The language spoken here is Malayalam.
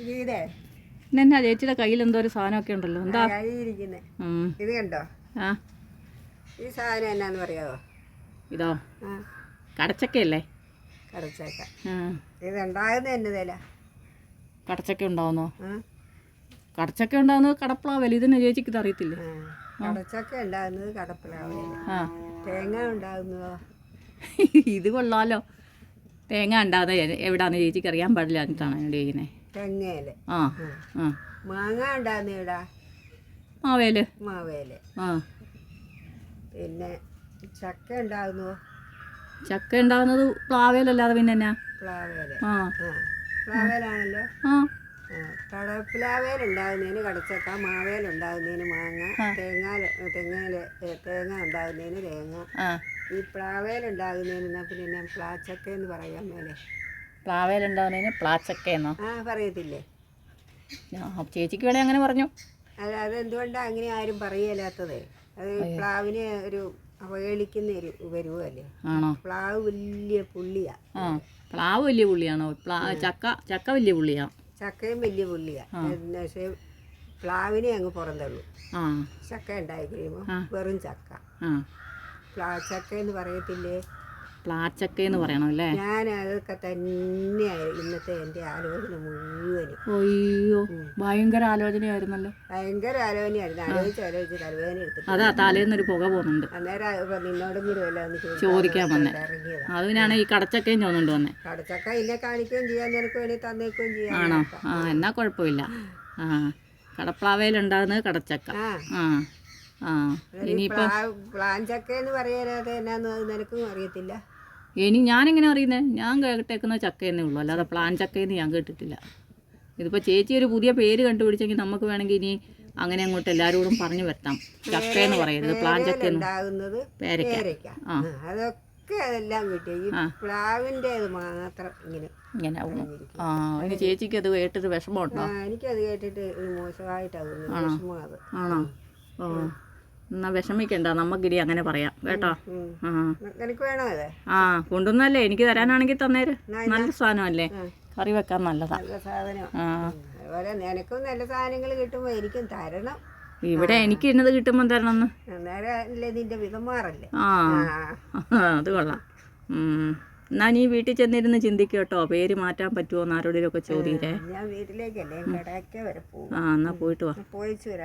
ഇതേ എന്നാ ചേച്ചിയുടെ കയ്യിൽ എന്തോ ഒരു സാധനമൊക്കെ ഉണ്ടല്ലോ, എന്താ കഴിയിരിക്കുന്നേ? ഇത് കണ്ടോ? ആ, ഈ സാധനം എന്നാന്ന് പറയാവോ? ഇതോ ആ, കടച്ചക്കയല്ലേ? കടച്ചക്ക. ആ, ഇത് ഉണ്ടാകുന്ന എന്നെ തല. കടച്ചക്ക ഉണ്ടാവുന്നോ? കടച്ചക്ക ഉണ്ടാവുന്നത് കടപ്ലാവല്ലേ? ഇതെന്നെ ചേച്ചിക്ക് ഇത് അറിയത്തില്ലേ? കടച്ചക്ക ഉണ്ടാകുന്നത് കടപ്പിലാവല്ലേ? ആ, തേങ്ങ ഉണ്ടാകുന്നതോ? ഇത് കൊള്ളാലോ. തേങ്ങ ഉണ്ടാകുന്നത് എവിടാന്ന് ചേച്ചിക്ക് അറിയാൻ പാടില്ല എന്നിട്ടാണ് എന്നോട് ചോദിക്കുന്നത്. തെങ്ങയില്. ആ ആ, മാങ്ങ ഉണ്ടാകുന്ന എവിടാ? മാവേല്. മാവേല്. ആ, പിന്നെ ചക്ക ഉണ്ടാകുന്നുവോ? ചക്ക ഉണ്ടാകുന്നത് പ്ലാവേലല്ലാതെ പിന്നെ എന്നാ? പ്ലാവേല്. ആ പ്ലാവേലാണല്ലോ. ആ, കടപ്പിലാവേലുണ്ടാകുന്നതിന് കടച്ചക്ക, മാവേലുണ്ടാകുന്നതിന് മാങ്ങ, തേങ്ങ ഉണ്ടാകുന്നതിന് തേങ്ങ. ആ, ഈ പ്ലാവേലുണ്ടാകുന്നതിന് പിന്നെ പ്ലാച്ചക്ക എന്ന് പറയാൻ മേലെ. പ്ലാവേലുണ്ടാകുന്നതിന് പ്ലാച്ചക്കയെന്നോ? ആ, പറയത്തില്ലേ? ചേച്ചിക്ക് വേണേ അങ്ങനെ പറഞ്ഞു. അതെന്തുകൊണ്ടാണ് അങ്ങനെ ആരും പറയലാത്തത്? അത് പ്ലാവിനെ ഒരു അവഹേളിക്കുന്ന ഒരു വരുവല്ലേ? ആണോ? പ്ലാവ് വലിയ പുള്ളിയാ. ആ, പ്ലാവ് വലിയ പുള്ളിയാണോ? ചക്ക വലിയ പുള്ളിയാ. ചക്കയും വലിയ പുള്ളിയാ. പക്ഷേ പ്ലാവിനെ അങ്ങ് പുറന്തള്ളൂ. ആ, ചക്ക ഉണ്ടായി കഴിയുമ്പോൾ വെറും ചക്ക. ആ, ചക്ക എന്ന് പറയത്തില്ലേ? പ്ലാച്ചക്കയെന്ന് പറയണം അല്ലേ? ഞാൻ അതൊക്കെ തന്നെയായിരുന്നു ഇന്നത്തെ എൻ്റെ ആലോചന മുഴുവനും. അയ്യോ, ഭയങ്കര ആലോചനയായിരുന്നല്ലോ. ഭയങ്കര ആലോചനയായിരുന്നു. ആലോചിച്ച് തലവേദന എടുത്തിട്ട് അതാ തലേന്നൊരു പുക പോകുന്നുണ്ട്. അന്നേരം നിന്നോടെങ്കിലും എല്ലാം ഒന്ന് ചോദിക്കാൻ വന്നേ. ഇറങ്ങിയതാ. അതിനാണ് ഈ കടച്ചക്കയും ചോദിച്ചുകൊണ്ട് വന്നേ. കടച്ചക്ക ഇന്നെ കാണിക്കുകയും ചെയ്യാം, നിനക്ക് വേണ്ടി തന്നേക്കുകയും ചെയ്യാം. ആണോ? ആ, എന്നാ കുഴപ്പമില്ല. ആ, കടപ്ലാവയിലുണ്ടാകുന്നത് കടച്ചക്ക. ആ ആ, ഇനിയിപ്പോൾ പ്ലാഞ്ചക്ക എന്ന് പറയാതെ എന്നാന്ന് നിനക്കും അറിയത്തില്ല. ഞാനെങ്ങനെ അറിയുന്നത്? ഞാൻ കേട്ടേക്കുന്ന ചക്കയെന്നേ ഉള്ളൂ, അല്ലാതെ പ്ലാൻ ചക്കയെന്ന് ഞാൻ കേട്ടിട്ടില്ല. ഇതിപ്പോൾ ചേച്ചി ഒരു പുതിയ പേര് കണ്ടുപിടിച്ചെങ്കിൽ നമുക്ക് വേണമെങ്കിൽ ഇനി അങ്ങനെ അങ്ങോട്ട് എല്ലാവരോടും പറഞ്ഞു വരുത്താം. ചക്കയെന്ന് പറയരുത്, പ്ലാൻ ചക്കയെന്ന്. പേരയ്ക്ക. ആ, അതൊക്കെ അതെല്ലാം കിട്ടി. ഈ പ്ലാവിൻ്റെ മാത്രം ഇങ്ങനെ ആ, ഇനി ചേച്ചിക്ക് അത് കേട്ടിട്ട് വിഷമമുണ്ടോ? എനിക്കത് കേട്ടിട്ട് മോശമായിട്ടാകുന്നു. വിഷമം അത്. ആണോ? ഓ, എന്നാ വിഷമിക്കണ്ട, നമുക്കിനി അങ്ങനെ പറയാം കേട്ടോ. ആ, നിനക്ക് വേണോ അത്? ആ, കൊണ്ടുവന്നല്ലേ, എനിക്ക് തരാനാണെങ്കിൽ തന്നേര്. നല്ല സാധനമല്ലേ, കറി വെക്കാൻ നല്ലതാ. നല്ല സാധനം. ആ, അതുപോലെ നിനക്കും നല്ല സാധനങ്ങൾ കിട്ടുമ്പോൾ എനിക്കും തരണം. ഇവിടെ എനിക്ക് ഇന്നത് കിട്ടുമ്പോൾ തരണമെന്ന്. അന്നേരം അല്ലേ നിന്റെ വിധമാറല്ലേ? ആ, അത് കൊള്ളാം. എന്നാ നീ വീട്ടിൽ ചെന്നിരുന്ന് ചിന്തിക്കും കേട്ടോ, പേര് മാറ്റാൻ പറ്റുമോ എന്ന് ആരോടെങ്കിലുമൊക്കെ ചോദിക്കേ. ഞാൻ വീട്ടിലേക്കല്ലേ, കടയ്ക്ക് വരെ പോകും. ആ, എന്നാ പോയിട്ട് വാ. പോയിച്ചു വരാം.